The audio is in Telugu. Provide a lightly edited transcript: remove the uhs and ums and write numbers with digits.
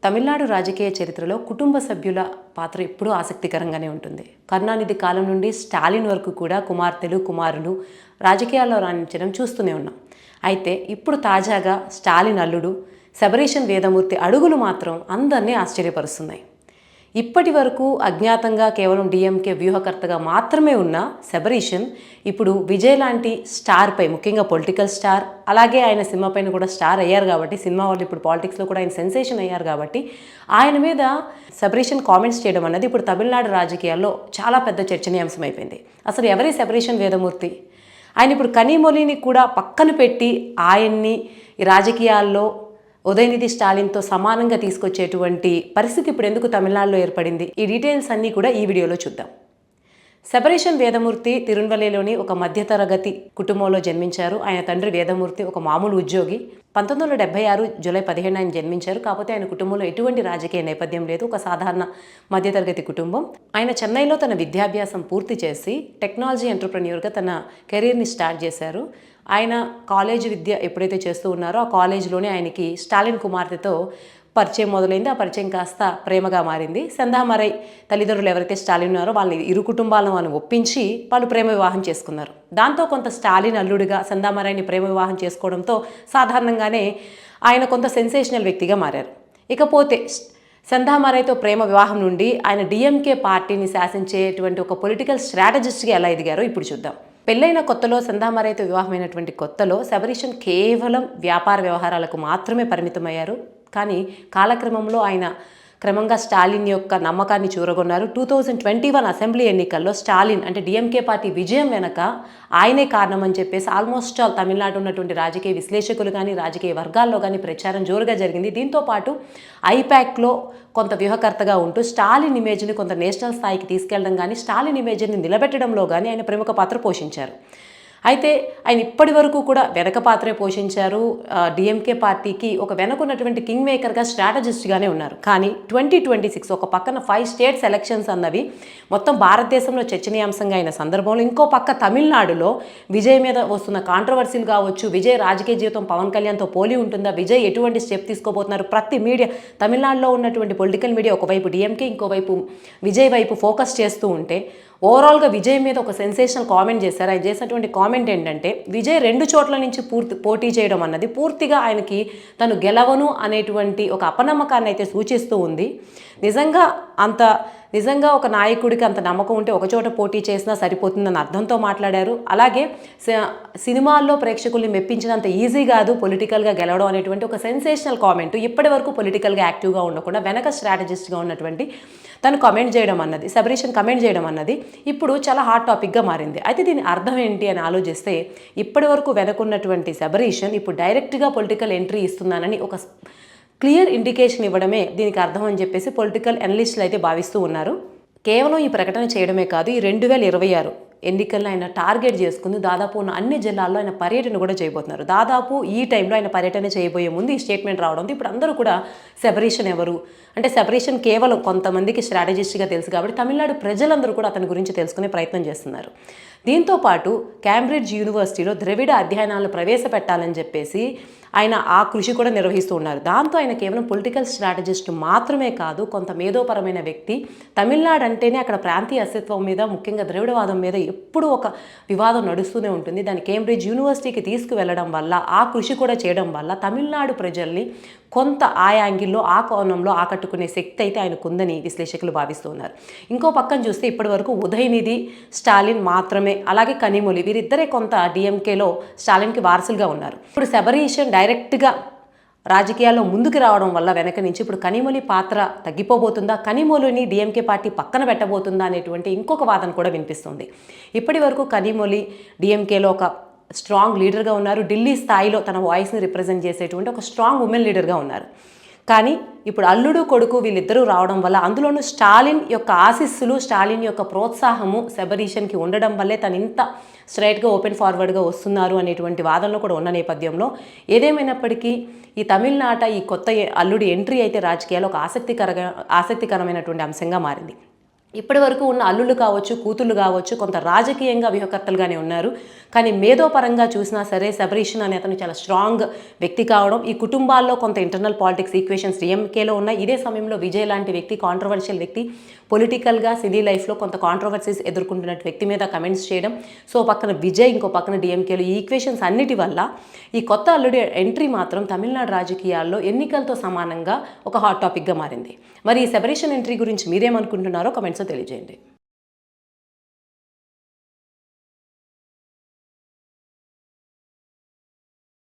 తమిళనాడు రాజకీయ చరిత్రలో కుటుంబ సభ్యుల పాత్ర ఎప్పుడూ ఆసక్తికరంగానే ఉంటుంది. కరుణానిధి కాలం నుండి స్టాలిన్ వరకు కూడా కుమార్తెలు, కుమారులు రాజకీయాల్లో రాణించడం చూస్తూనే ఉన్నాం. అయితే ఇప్పుడు తాజాగా స్టాలిన్ అల్లుడు శబరీషన్ వేదమూర్తి అడుగులు మాత్రం అందరినీ ఆశ్చర్యపరుస్తున్నాయి. ఇప్పటి వరకు అజ్ఞాతంగా కేవలం డిఎంకే వ్యూహకర్తగా మాత్రమే ఉన్న శబరీషన్ ఇప్పుడు విజయ్ లాంటి స్టార్పై, ముఖ్యంగా పొలిటికల్ స్టార్, అలాగే ఆయన సినిమా పైన కూడా స్టార్ అయ్యారు కాబట్టి, సినిమా వాళ్ళు ఇప్పుడు పాలిటిక్స్లో కూడా ఆయన సెన్సేషన్ అయ్యారు కాబట్టి, ఆయన మీద శబరీషన్ కామెంట్స్ చేయడం అన్నది ఇప్పుడు తమిళనాడు రాజకీయాల్లో చాలా పెద్ద చర్చనీయాంశం అయిపోయింది. అసలు ఎవరి శబరీషన్ వేదమూర్తి? ఆయన ఇప్పుడు కనిమొళిని కూడా పక్కన పెట్టి ఆయన్ని ఈ రాజకీయాల్లో ఉదయనిధి స్టాలిన్తో సమానంగా తీసుకొచ్చేటువంటి పరిస్థితి ఇప్పుడు ఎందుకు తమిళనాడులో ఏర్పడింది? ఈ డీటెయిల్స్ అన్నీ కూడా ఈ వీడియోలో చూద్దాం. శబరీషన్ వేదమూర్తి తిరువల్లలోని ఒక మధ్యతరగతి కుటుంబంలో జన్మించారు. ఆయన తండ్రి వేదమూర్తి ఒక మామూలు ఉద్యోగి. 1976 జూలై 17 ఆయన జన్మించారు. కాకపోతే ఆయన కుటుంబంలో ఎటువంటి రాజకీయ నేపథ్యం లేదు. ఒక సాధారణ మధ్యతరగతి కుటుంబం. ఆయన చెన్నైలో తన విద్యాభ్యాసం పూర్తి చేసి టెక్నాలజీ ఎంటర్‌ప్రెన్యూర్‌గా తన కెరీర్ని స్టార్ట్ చేశారు. ఆయన కాలేజ్ విద్య ఎప్పుడైతే చేస్తూ ఉన్నారో ఆ కాలేజీలోనే ఆయనకి స్టాలిన్ కుమార్తెతో పరిచయం మొదలైంది. ఆ పరిచయం కాస్త ప్రేమగా మారింది. సెంధామరై తల్లిదండ్రులు ఎవరైతే స్టాలిన్ ఉన్నారో వాళ్ళని, ఇరు కుటుంబాలను ఒప్పించి వాళ్ళు ప్రేమ వివాహం చేసుకున్నారు. దాంతో కొంత స్టాలిన్ అల్లుడిగా సెంధామరైని ప్రేమ వివాహం చేసుకోవడంతో సాధారణంగానే ఆయన కొంత సెన్సేషనల్ వ్యక్తిగా మారారు. ఇకపోతే సెంధామరైతో ప్రేమ వివాహం నుండి ఆయన డిఎంకే పార్టీని శాసించేటువంటి ఒక పొలిటికల్ స్ట్రాటజిస్ట్గా ఎలా ఎదిగారో ఇప్పుడు చూద్దాం. పెళ్ళైన కొత్తలో, సెంధామరైతో వివాహమైనటువంటి కొత్తలో శబరీషన్ కేవలం వ్యాపార వ్యవహారాలకు మాత్రమే పరిమితమయ్యారు. కానీ కాలక్రమంలో ఆయన క్రమంగా స్టాలిన్ యొక్క నమ్మకాన్ని చూరగొన్నారు. 2021 అసెంబ్లీ ఎన్నికల్లో స్టాలిన్ అంటే డిఎంకే పార్టీ విజయం వెనక ఆయనే కారణం అని చెప్పేసి ఆల్మోస్ట్ ఆల్ తమిళనాడు ఉన్నటువంటి రాజకీయ విశ్లేషకులు కానీ, రాజకీయ వర్గాల్లో కానీ ప్రచారం జోరుగా జరిగింది. దీంతోపాటు ఐపాక్లో కొంత వ్యూహకర్తగా ఉంటూ స్టాలిన్ ఇమేజ్ని కొంత నేషనల్ స్థాయికి తీసుకెళ్లడం కానీ, స్టాలిన్ ఇమేజ్ని నిలబెట్టడంలో కానీ ఆయన ప్రముఖ పాత్ర పోషించారు. అయితే ఆయన ఇప్పటి వరకు కూడా వెనక పాత్రే పోషించారు. డిఎంకే పార్టీకి ఒక వెనకున్నటువంటి కింగ్ మేకర్గా, స్ట్రాటజిస్ట్గానే ఉన్నారు. కానీ 2026 ఒక పక్కన 5 స్టేట్స్ ఎలక్షన్స్ అన్నవి మొత్తం భారతదేశంలో చర్చనీయాంశంగా అయిన సందర్భంలో, ఇంకో పక్క తమిళనాడులో విజయ్ మీద వస్తున్న కాంట్రవర్సీలు కావచ్చు, విజయ్ రాజకీయ జీవితం పవన్ కళ్యాణ్తో పోలి ఉంటుందా, విజయ్ ఎటువంటి స్టెప్ తీసుకోబోతున్నారు, ప్రతి మీడియా, తమిళనాడులో ఉన్నటువంటి పొలిటికల్ మీడియా ఒకవైపు డిఎంకే, ఇంకోవైపు విజయ్ వైపు ఫోకస్ చేస్తూ ఉంటే, ఓవరాల్గా విజయ్ మీద ఒక సెన్సేషనల్ కామెంట్ చేశారు. ఆయన చేసినటువంటి కామెంట్ ఏంటంటే, విజయ్ 2 చోట్ల నుంచి పోటీ చేయడం అన్నది పూర్తిగా ఆయనకి తను గెలవను అనేటువంటి ఒక అపనమ్మకాన్ని అయితే సూచిస్తూ ఉంది. నిజంగా ఒక నాయకుడికి అంత నమ్మకం ఉంటే ఒక చోట పోటీ చేసినా సరిపోతుందని అర్థంతో మాట్లాడారు. అలాగే సినిమాల్లో ప్రేక్షకుల్ని మెప్పించినంత ఈజీ కాదు పొలిటికల్గా గెలవడం అనేటువంటి ఒక సెన్సేషనల్ కామెంట్ ఇప్పటి వరకు పొలిటికల్గా యాక్టివ్గా ఉండకుండా వెనక స్ట్రాటజిస్ట్గా ఉన్నటువంటి తను కమెంట్ చేయడం అన్నది, శబరీషన్ కమెంట్ చేయడం అన్నది ఇప్పుడు చాలా హాట్ టాపిక్గా మారింది. అయితే దీని అర్థం ఏంటి అని ఆలోచిస్తే, ఇప్పటి వరకు వెనకున్నటువంటి శబరీషన్ ఇప్పుడు డైరెక్ట్గా పొలిటికల్ ఎంట్రీ ఇస్తున్నానని ఒక క్లియర్ ఇండికేషన్ ఇవ్వడమే దీనికి అర్థం అని చెప్పేసి పొలిటికల్ అనలిస్టులు అయితే భావిస్తూ ఉన్నారు. కేవలం ఈ ప్రకటన చేయడమే కాదు, ఈ 2026 ఎన్నికల్లో ఆయన టార్గెట్ చేసుకుని దాదాపు ఉన్న అన్ని జిల్లాల్లో ఆయన పర్యటన కూడా చేయబోతున్నారు. దాదాపు ఈ టైంలో ఆయన పర్యటన చేయబోయే ముందు ఈ స్టేట్మెంట్ రావడంతో ఇప్పుడు అందరూ కూడా శబరీషన్ ఎవరు అంటే, శబరీషన్ కేవలం కొంతమందికి స్ట్రాటజిస్ట్గా తెలుసు కాబట్టి తమిళనాడు ప్రజలందరూ కూడా అతని గురించి తెలుసుకునే ప్రయత్నం చేస్తున్నారు. దీంతోపాటు కేంబ్రిడ్జ్ యూనివర్సిటీలో ద్రవిడ అధ్యయనాలను ప్రవేశపెట్టాలని చెప్పేసి ఆయన ఆ కృషి కూడా నిర్వహిస్తూ ఉన్నారు. దాంతో ఆయన కేవలం పొలిటికల్ స్ట్రాటజిస్ట్ మాత్రమే కాదు, కొంత మేధోపరమైన వ్యక్తి. తమిళనాడు అంటేనే అక్కడ ప్రాంతీయ అస్తిత్వం మీద, ముఖ్యంగా ద్రవిడవాదం మీద ఎప్పుడూ ఒక వివాదం నడుస్తూనే ఉంటుంది. దాన్ని కేంబ్రిడ్జ్ యూనివర్సిటీకి తీసుకువెళ్ళడం వల్ల, ఆ కృషి కూడా చేయడం వల్ల తమిళనాడు ప్రజల్ని కొంత ఆ యాంగిల్లో, ఆ కోణంలో ఆకట్టుకునే శక్తి అయితే ఆయనకుందని విశ్లేషకులు భావిస్తూ ఉన్నారు. ఇంకో పక్కన చూస్తే ఇప్పటి వరకు ఉదయనిధి, స్టాలిన్ మాత్రమే, అలాగే కనిమొళి, వీరిద్దరే కొంత డిఎంకేలో స్టాలిన్కి వారసులుగా ఉన్నారు. ఇప్పుడు శబరీషన్ డైరెక్ట్గా రాజకీయాల్లో ముందుకు రావడం వల్ల వెనక నుంచి ఇప్పుడు కనిమొళి పాత్ర తగ్గిపోబోతుందా, కనిమొళిని డిఎంకే పార్టీ పక్కన పెట్టబోతుందా అనేటువంటి ఇంకొక వాదన కూడా వినిపిస్తుంది. ఇప్పటి వరకు కనిమొళి డిఎంకేలో ఒక స్ట్రాంగ్ లీడర్గా ఉన్నారు. ఢిల్లీ స్థాయిలో తన వాయిస్ని రిప్రజెంట్ చేసేటువంటి ఒక స్ట్రాంగ్ ఉమెన్ లీడర్గా ఉన్నారు. కానీ ఇప్పుడు అల్లుడు కొడుకు వీళ్ళిద్దరూ రావడం వల్ల, అందులోనూ స్టాలిన్ యొక్క ఆశీస్సులు, స్టాలిన్ యొక్క ప్రోత్సాహము శబరీషన్కి ఉండడం వల్లే తను ఇంత స్ట్రైట్గా ఓపెన్ ఫార్వర్డ్గా వస్తున్నారు అనేటువంటి వాదనలు కూడా ఉన్న నేపథ్యంలో, ఏదేమైనప్పటికీ ఈ తమిళనాట ఈ కొత్త అల్లుడి ఎంట్రీ అయితే రాజకీయాల్లో ఒక ఆసక్తికరమైనటువంటి అంశంగా మారింది. ఇప్పటి వరకు ఉన్న అల్లుళ్ళు కావచ్చు, కూతుళ్ళు కావచ్చు, కొంత రాజకీయంగా వ్యూహకర్తలుగానే ఉన్నారు. కానీ మేధోపరంగా చూసినా సరే సెపరేషన్ అనే అతను చాలా స్ట్రాంగ్ వ్యక్తి కావడం, ఈ కుటుంబాల్లో కొంత ఇంటర్నల్ పాలిటిక్స్ ఈక్వేషన్స్ డిఎంకేలో ఉన్నాయి. ఇదే సమయంలో విజయ్ లాంటి వ్యక్తి, కాంట్రవర్షియల్ వ్యక్తి, పొలిటికల్గా సినీ లైఫ్లో కొంత కాంట్రవర్సీస్ ఎదుర్కొంటున్న వ్యక్తి మీద కమెంట్స్ చేయడం, సో పక్కన విజయ్, ఇంకో పక్కన డిఎంకేలో, ఈ ఈక్వేషన్స్ అన్నిటి వల్ల ఈ కొత్త అల్లుడి ఎంట్రీ మాత్రం తమిళనాడు రాజకీయాల్లో ఎన్నికలతో సమానంగా ఒక హాట్ టాపిక్గా మారింది. మరి ఈ సెపరేషన్ ఎంట్రీ గురించి మీరేమనుకుంటున్నారో కమెంట్స్లో తెలియజేయండి.